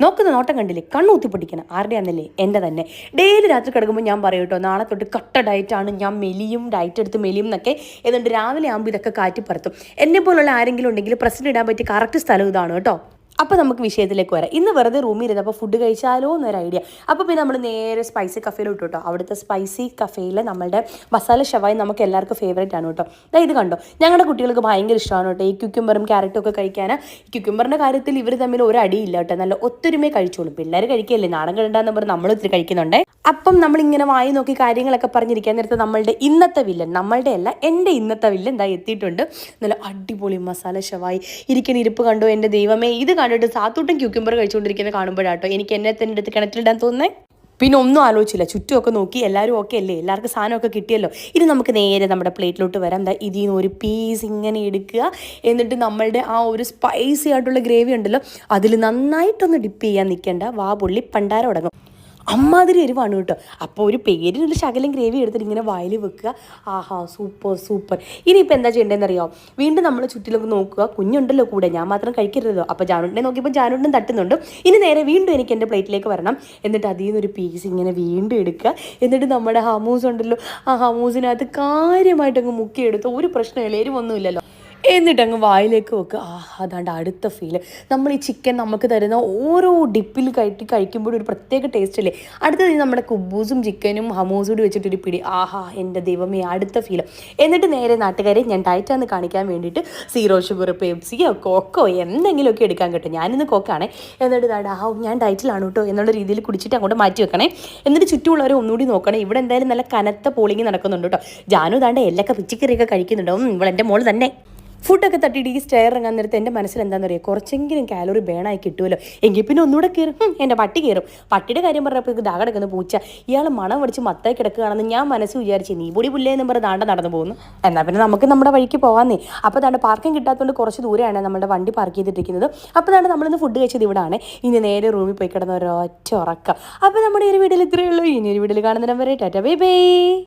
നോക്കുന്ന നോട്ടം കണ്ടില്ലേ, കണ്ണൂത്തി പൊട്ടിക്കണം. ആരുടെയാണെന്നല്ലേ? എൻ്റെ തന്നെ. ഡെയിലി രാത്രി കിടക്കുമ്പോൾ ഞാൻ പറയും കേട്ടോ, നാളെ തൊട്ട് കട്ട ഡയറ്റാണ്, ഞാൻ മെലിയും, ഡയറ്റ് എടുത്ത് മെലിയും എന്നൊക്കെ. എന്നിട്ട് രാവിലെ ആകുമ്പോൾ ഇതൊക്കെ കാറ്റിപ്പറത്തും. എന്നെ പോലുള്ള ആരെങ്കിലും ഉണ്ടെങ്കിൽ പ്രസിഡന്റ് ഇടാൻ പറ്റിയ കറക്റ്റ് സ്ഥലം ഇതാണ് കേട്ടോ. അപ്പോൾ നമുക്ക് വിഷയത്തിലേക്ക് വരാം. ഇന്ന് വെറുതെ റൂമിൽ ഇരുന്നപ്പോൾ ഫുഡ് കഴിച്ചാലോ എന്നൊരു ഐഡിയ. അപ്പോൾ പിന്നെ നമ്മൾ നേരെ സ്പൈസി കഫേയിൽ വിട്ടു കേട്ടോ. അവിടുത്തെ സ്പൈസി കഫേയിൽ നമ്മളുടെ മസാല ഷവായി നമുക്ക് എല്ലാവർക്കും ഫേവറേറ്റ് ആണ് കേട്ടോ. ഇത് കണ്ടോ, ഞങ്ങളുടെ കുട്ടികൾക്ക് ഭയങ്കര ഇഷ്ടമാണ് കേട്ടോ ഈ ക്യുക്കുംബറും ക്യാരറ്റും ഒക്കെ കഴിക്കാൻ. ഈ ക്യുക്കുംബറിൻ്റെ കാര്യത്തിൽ ഇവർ തമ്മിൽ ഒരു അടിയില്ല കേട്ടോ, നല്ല ഒത്തൊരുമേ കഴിച്ചോളൂ. പിള്ളേർ കഴിക്കുകയല്ലേ, നാടൻ കണ്ടാന്ന് പറഞ്ഞ് നമ്മൾ ഒത്തിരി കഴിക്കുന്നുണ്ട്. അപ്പം നമ്മളിങ്ങനെ വായി നോക്കി കാര്യങ്ങളൊക്കെ പറഞ്ഞിരിക്കാൻ നേരത്തെ നമ്മളുടെ ഇന്നത്തെ വില്ലൻ, നമ്മളുടെ അല്ല എൻ്റെ ഇന്നത്തെ വില്ലൻ എന്താ എത്തിയിട്ടുണ്ട്. നല്ല അടിപൊളി മസാല ഷവായി ഇരിക്കുന്ന ഇരിപ്പ് കണ്ടോ എൻ്റെ ദൈവമേ. ഇത് കണ്ടിട്ട് സാത്തൂട്ടും ക്യൂക്യുംബർ കഴിച്ചുകൊണ്ടിരിക്കുന്നത് കാണുമ്പോഴാട്ടോ എനിക്ക് എന്നെ തന്നെ എടുത്ത് കിണറ്റിലിടാൻ തോന്നുന്നേ. പിന്നെ ഒന്നും ആലോചിച്ചില്ല, ചുറ്റുമൊക്കെ നോക്കി, എല്ലാവരും ഓക്കെ അല്ലേ, എല്ലാവർക്കും സാധനമൊക്കെ കിട്ടിയല്ലോ. ഇനി നമുക്ക് നേരെ നമ്മുടെ പ്ലേറ്റിലോട്ട് വരാം. എന്താ ഇതിൽ നിന്ന് ഒരു പീസ് ഇങ്ങനെ എടുക്കുക, എന്നിട്ട് നമ്മളുടെ ആ ഒരു സ്പൈസി ആയിട്ടുള്ള ഗ്രേവി ഉണ്ടല്ലോ അതിൽ നന്നായിട്ടൊന്ന് ഡിപ്പ് ചെയ്യാൻ നിൽക്കേണ്ട. വാ പൊള്ളി പണ്ടാരം അടങ്ങും. അമ്മാതിരി എരിവാണ് കേട്ടോ. അപ്പോൾ ഒരു പേരിനുള്ള ശകലം ഗ്രേവി എടുത്തിട്ട് ഇങ്ങനെ വായിൽ വെക്കുക. ആഹാ, സൂപ്പർ സൂപ്പർ. ഇനിയിപ്പോൾ എന്താ ചെയ്യേണ്ടതെന്ന് അറിയാമോ? വീണ്ടും നമ്മൾ ചുറ്റിലൊക്കെ നോക്കുക, കുഞ്ഞുണ്ടല്ലോ കൂടെ, ഞാൻ മാത്രം കഴിക്കരുതല്ലോ. അപ്പോൾ ജാനുട്ടിനെ നോക്കിയപ്പോൾ ജാനുട്ടിനും തട്ടുന്നുണ്ട്. ഇനി നേരെ വീണ്ടും എനിക്ക് എൻ്റെ പ്ലേറ്റിലേക്ക് വരണം. എന്നിട്ട് അതിൽ നിന്നൊരു പീസ് ഇങ്ങനെ വീണ്ടും എടുക്കുക. എന്നിട്ട് നമ്മുടെ ഹമൂസ് ഉണ്ടല്ലോ, ആ ഹമൂസിനകത്ത് കാര്യമായിട്ടങ്ങ് മുക്കിയെടുത്ത്, ഒരു പ്രശ്നമില്ല, എരിവൊന്നുമില്ലല്ലോ. എന്നിട്ടങ്ങ് വായിലേക്ക് വെക്കുക. അതാണ്ട് അടുത്ത ഫീല്. നമ്മൾ ഈ ചിക്കൻ നമുക്ക് തരുന്ന ഓരോ ഡിപ്പിൽ കഴിക്കുമ്പോഴും ഒരു പ്രത്യേക ടേസ്റ്റ് അല്ലേ. അടുത്തത് നമ്മുടെ കുബൂസും ചിക്കനും ഹമൂസും കൂടി വെച്ചിട്ടൊരു പിടി. എൻ്റെ ദൈവമേ, അടുത്ത ഫീല്. എന്നിട്ട് നേരെ നാട്ടുകാരെ ഞാൻ ഡയറ്റാന്ന് കാണിക്കാൻ വേണ്ടിയിട്ട് സീറോ ഷുഗർ പെപ്സിയോ കോക്കോ എന്തെങ്കിലുമൊക്കെ എടുക്കാൻ കിട്ടും. ഞാനിന്ന് കോക്കാണേ. എന്നിട്ട് ഞാൻ ഡയറ്റിലാണ് കേട്ടോ എന്നുള്ള രീതിയിൽ കുടിച്ചിട്ട് അങ്ങോട്ട് മാറ്റി വെക്കണേ. എന്നിട്ട് ചുറ്റുമുള്ളവരെ ഒന്നുകൂടി നോക്കണേ. ഇവിടെ എന്തായാലും നല്ല കനത്ത പോളിങ് നടക്കുന്നുണ്ട് കേട്ടോ. ജാനു താണ്ട് എല്ലൊക്കെ പിച്ചിക്കറിയൊക്കെ കഴിക്കുന്നുണ്ടോ. ഇവിടെ എൻ്റെ മോള് തന്നെ ഫുഡൊക്കെ തട്ടിയിട്ട് ഈ സ്റ്റെയർ ഇറങ്ങാൻ നേരത്തെ എൻ്റെ മനസ്സിൽ എന്താണെന്ന് അറിയാം, കുറച്ചെങ്കിലും കാലോറി ബേണായി കിട്ടുമല്ലോ. എങ്കിൽ പിന്നെ ഒന്നുകൂടെ കയറും. എൻ്റെ പട്ടി കയറും. പട്ടിയുടെ കാര്യം പറഞ്ഞപ്പോൾ ഇത് ദാഹം കിടക്കുന്ന പൂച്ച, ഇയാൾ മണം പഠിച്ച് മത്തായി കിടക്കുകയാണെന്ന് ഞാൻ മനസ്സ് വിചാരിച്ചു. നീ പൊടി പുല്ലേന്ന് പറഞ്ഞ് ദാണ്ട നടന്നു പോകുന്നു. എന്നാൽ പിന്നെ നമുക്ക് നമ്മുടെ വഴിക്ക് പോകാമെന്നേ. അപ്പോൾ താണ്ട് പാർക്കിംഗ് കിട്ടാത്തതുകൊണ്ട് കുറച്ച് ദൂരെയാണ് നമ്മുടെ വണ്ടി പാർക്ക് ചെയ്തിട്ടിരിക്കുന്നത്. അപ്പോൾ താണ്ട് നമ്മളിന്ന് ഫുഡ് കഴിച്ചത് ഇവിടെയാണ്. ഇനി നേരെ റൂമിൽ പോയി കിടന്ന ഒരൊറ്റ ഉറക്കം. അപ്പോൾ നമ്മുടെ ഈ ഒരു വീഡിയോയിൽ ഇത്രയേ ഉള്ളൂ. ഇനി ഒരു വീഡിയോയിൽ കാണുന്നതിനും വരെ ടാറ്റാ ബൈ ബൈ.